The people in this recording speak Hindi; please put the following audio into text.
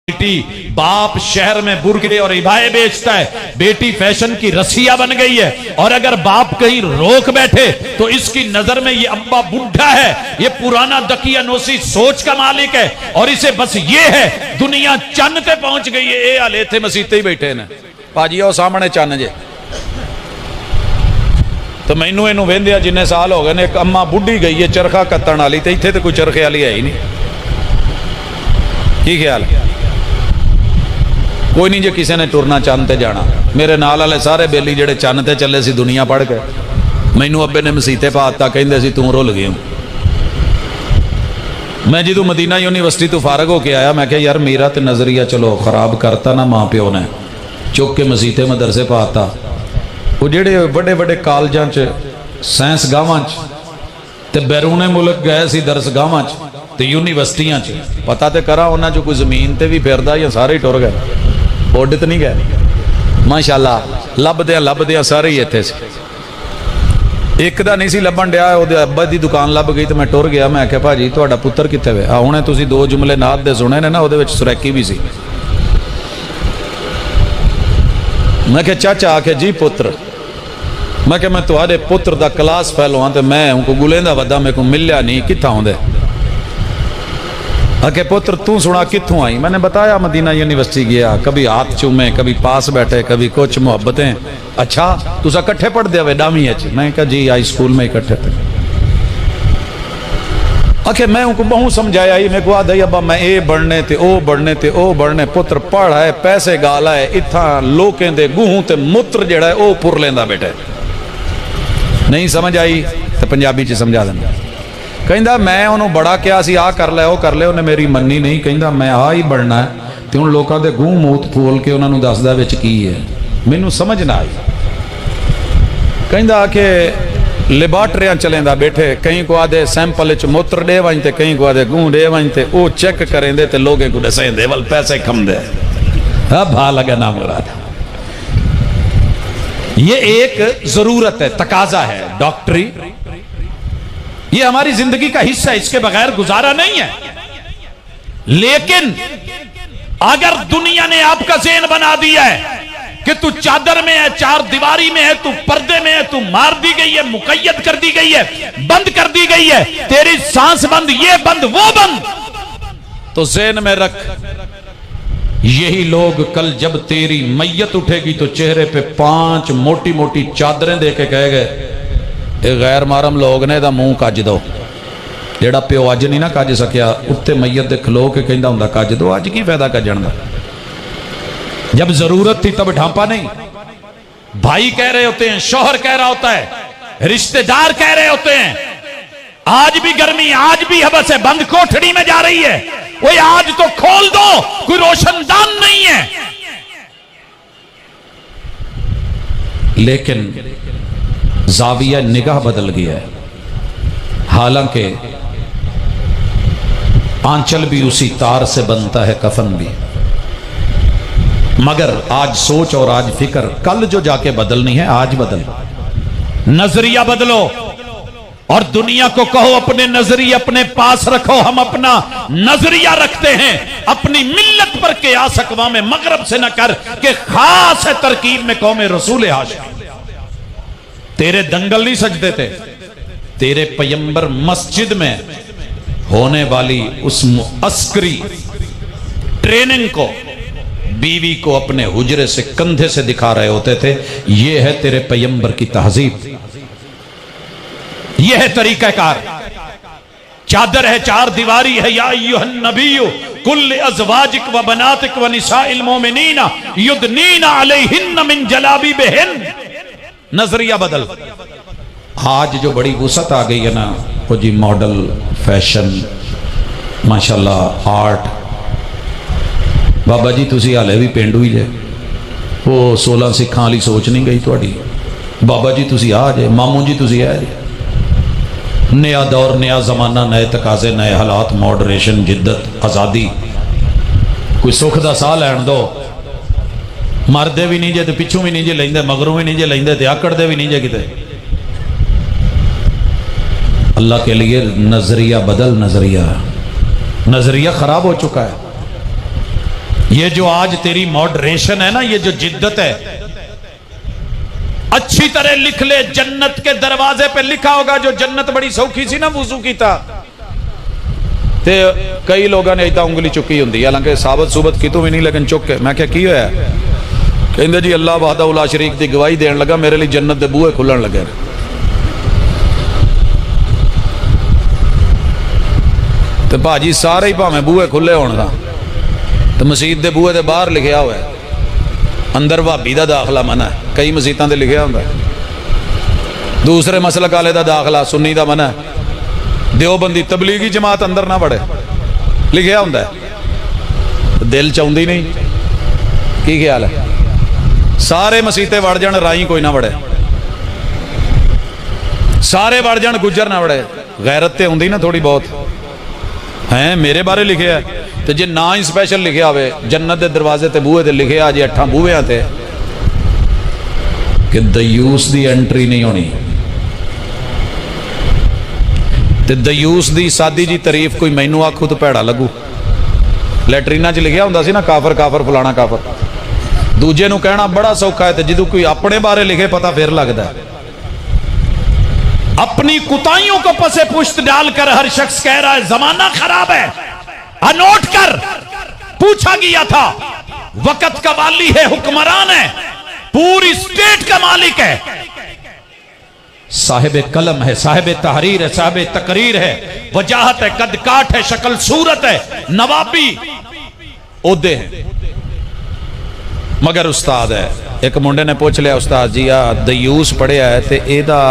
बेटी, बाप शहर में बुरके और इबाए बेचता है, बेटी फैशन की रसिया बन गई है। और अगर बाप कहीं रोक बैठे तो इसकी नजर में ये अब्बा बुढ़ा है, ये पुराना दकियानोसी सोच का मालिक है, और इसे बस ये है दुनिया चन्न ते पहुंच गई है। ये हाले थे मसीते ही बैठे ने भाजी, आओ सामने चन्न जे। तो मैनू इनू वेंदिया जिन्ने साल हो गए ने, एक अम्मा बुढ़ी गई है चरखा कत्तण वाली, तो इत्थे तो कोई चरखे वाली है ही नहीं। की ख्याल है? कोई नहीं जो किसी ने टुरना चंद ते जाना। मेरे नाल वाले सारे बेली जेडे चंद ते चले सी दुनिया पढ़ के, मैनू अब्बे ने मसीते पाता, कहंदे सी तू रुल गया। मैं जो मदीना यूनिवर्सिटी तो फारग होके आया, मैं क्या यार मेरा तो नजरिया चलो खराब करता ना माँ प्यो ने, चुक के मसीते मदरसे पाता। वो जेडे बड़े बड़े कॉलेजां च, साइंस गावां च ते बैरूने मुल्क गए सी दरस गावां च ते यूनिवर्सिटियां च, पता तो करा उन्हां चों कोई जमीन ते भी फिरदा या सारे ही टुर गए, उड तो नहीं गए। माशाअल्लाह लभदियां सारे ही इत्थे सी। एक दा नहीं सी लभन डिया, ओहदे अब्बा दी दुकान लभ गई तो मैं टुर गया। मैं आख्या भाजी तुहाडा पुत्तर कित्थे वे? हुणे तुसीं दो जुमले नात दे सुने ने ना, उहदे विच सुरैकी भी सी। मैं क्या चाचा? आखे जी पुत्र। मैं क्या मैं तुहाडे पुत्र दा क्लास फेलो हाँ, तो मैं उनको गुलेंदा वदा मेरे को मिलया नहीं, कित्थां आउंदे? आके पुत्र तू सुना कित्थों आई? मैंने बताया मदीना यूनिवर्सिटी गया, कभी हाथ चूमे, कभी पास बैठे, कभी कुछ मोहब्बतें। अच्छा तुसा कट्ठे पढ़ दे डामी है? मैं कहा जी हाई स्कूल में इकट्ठे थे। आखे मैं उनको बहु समझाया ही, मेरे को आदा अब्बा मैं ए बढ़ने ते ओ बढ़ने ते ओ बढ़ने, पुत्र पढ़ है पैसे गाला है, इत्था लोकें दे गुहू ते मूत्र जेड़ा है ओ पुर लेंदा बेटे। नहीं समझ आई तो पंजाबी च समझा देंदा। कहंदा मैं उन्होंने बड़ा क्या सी, आ कर ले ओ कर ले, उन्हें मेरी मन्नी नहीं। कहंदा मैं आ ही बढ़ना है, तो हुण लोकां दे गूह मूत फूल के उन्होंने दसदा विच की है, मैनू समझ ना आई। कहंदा कि लेबार्टरियां चलेंदा बैठे, कहीं को आदे सैंपल च मूत्र दे वंज ते कहीं को आदे गूह दे वंज, ते ओ चेक करेंदे ते लोगे को दसेंदे वल पैसे खमदे। अब भा लगा ना मुराद। ये एक जरूरत है, तकाजा है डॉक्टरी, ये हमारी जिंदगी का हिस्सा है, इसके बगैर गुजारा नहीं है। लेकिन अगर दुनिया ने आपका ज़हन बना दिया है कि तू चादर में है, चार दीवारी में है, तू पर्दे में है, तू मार दी गई है, मुकय्यद कर दी गई है, बंद कर दी गई है, तेरी सांस बंद, ये बंद, वो बंद, तो ज़हन में रख यही लोग कल जब तेरी मैयत उठेगी तो चेहरे पे 5 मोटी मोटी चादरें दे के कह गए ये गैर मारम लोग ने दा मुंह कज दो, जेड़ा प्यो अज नहीं ना कज सकिया उत्ते मैयत दे खलो के कहंदा हुंदा कज दो। अज की फायदा कजण दा? जब जरूरत थी तब ढांपा नहीं। भाई कह रहे होते हैं, शौहर कह रहा होता है, रिश्तेदार कह रहे होते हैं आज भी गर्मी, आज भी हबस है, बंद कोठड़ी में जा रही है, वो आज तो खोल दो, कोई रोशनदान नहीं है। लेकिन जाविया निगाह बदल गया है। हालांकि आंचल भी उसी तार से बनता है, कफन भी, मगर आज सोच और आज फिक्र कल जो जाके बदलनी है आज बदल। नजरिया बदलो और दुनिया को कहो अपने नजरिए अपने पास रखो। हम अपना नजरिया रखते हैं, अपनी मिल्लत पर कियास अक़वाम मगरब से न कर के खास है तरकीब में कौम रसूल हाशिम। तेरे दंगल नहीं सजते थे, तेरे पैगंबर मस्जिद में होने वाली उस अस्करी ट्रेनिंग को बीवी को अपने हुजरे से कंधे से दिखा रहे होते थे। यह है तेरे पैगंबर की तहजीब, यह है तरीकाकार। चादर है, चार दीवारी है, या अय्युहन नबिय्यु कुल अज़वाजिक व बनातिक व निसाइल मोमिनीना युदनीना अलैहिन्न मिन जलाबिबिहिन। नजरिया बदल। आज जो बड़ी वुसअत आ गई है ना, वो जी मॉडल, फैशन, माशाल्लाह आर्ट। बाबा जी तुसी हाले भी पेंडू ही जे, वो 16 सिखां वाली सोच नहीं गई थोड़ी। बाबा जी तुसी आ जे, मामू जी तुसी आ जे। नया दौर, नया जमाना, नए तकाजे, नए हालात, मॉडरेशन, जिद्दत, आज़ादी। कोई सुख दा साह लैन दो, मरदे भी नहीं जे तो पिछू भी नहीं जे लेंदे, मगरों भी नहीं जे लेंदे ते आकड़दे भी नहीं जे किते। अल्लाह के लिए नजरिया बदल, नजरिया खराब हो चुका है। ये जो आज तेरी मॉडरेशन है ना, ये जो जिद्दत है, अच्छी तरह लिख ले। जन्नत के दरवाजे पे लिखा होगा जो जन्नत बड़ी सौखी सी ना वुजू कीता ते कई लोगों ने इतना उंगली चुकी होंगी, हालांकि साबत सुबत की तो भी नहीं, लेकिन चुक के मैं क्या की होया, कहते जी अल्लाह वहदहू ला शरीक की गवाही देन लगा, मेरे लिए जन्नत के बूहे खुलन लगे। तो भाजी सारे ही भावें बूहे खुले होने तो मसीत के बूहे के बाहर लिखा हुआ है अंदर भाभी का दाखला मना है, कई मसीतों से लिखा होंगे। दूसरे मसलक वाले का दाखला सुन्नी का मना है, देवबंदी तबलीगी जमात अंदर ना बढ़े लिखा होंगे। दिल चाहती नहीं, की ख्याल है? सारे मसीते वड़ जान, राई कोई ना वड़े, सारे वड़ जान, गुजर ना वड़े। गैरत तो आती ना थोड़ी बहुत है। मेरे बारे लिखे है तो जे ना ही स्पैशल लिखा हो जन्नत के दरवाजे ते बूहे ते लिखे अजे 8 बूहे ते कि दयूस की एंट्री नहीं होनी। ते दयूस की सादी जी तारीफ कोई मैनू आखू तो भैड़ा लगू। लैटरीना च लिखा होंदा सी ना काफर काफर फलाना काफर, दूजे नू कहना बड़ा सौखा है, तो जो कोई अपने बारे लिखे पता फिर लगता है। अपनी कुताइयों को पसे पुश्त डालकर हर शख्स कह रहा है जमाना खराब है। नोट कर, पूछा गया था वक़्त का वाली है, हुक्मरान है, पूरी स्टेट का मालिक है, साहिब कलम है, साहिब तहरीर है, साहिब तकरीर है, वजाहत है, कद काट है, शक्ल सूरत है, नवाबी ओहदे हैं, मगर उस्ताद है। एक मुंडे ने पूछ लिया उस्ताद जी आ दयूस पढ़िया है ते एदा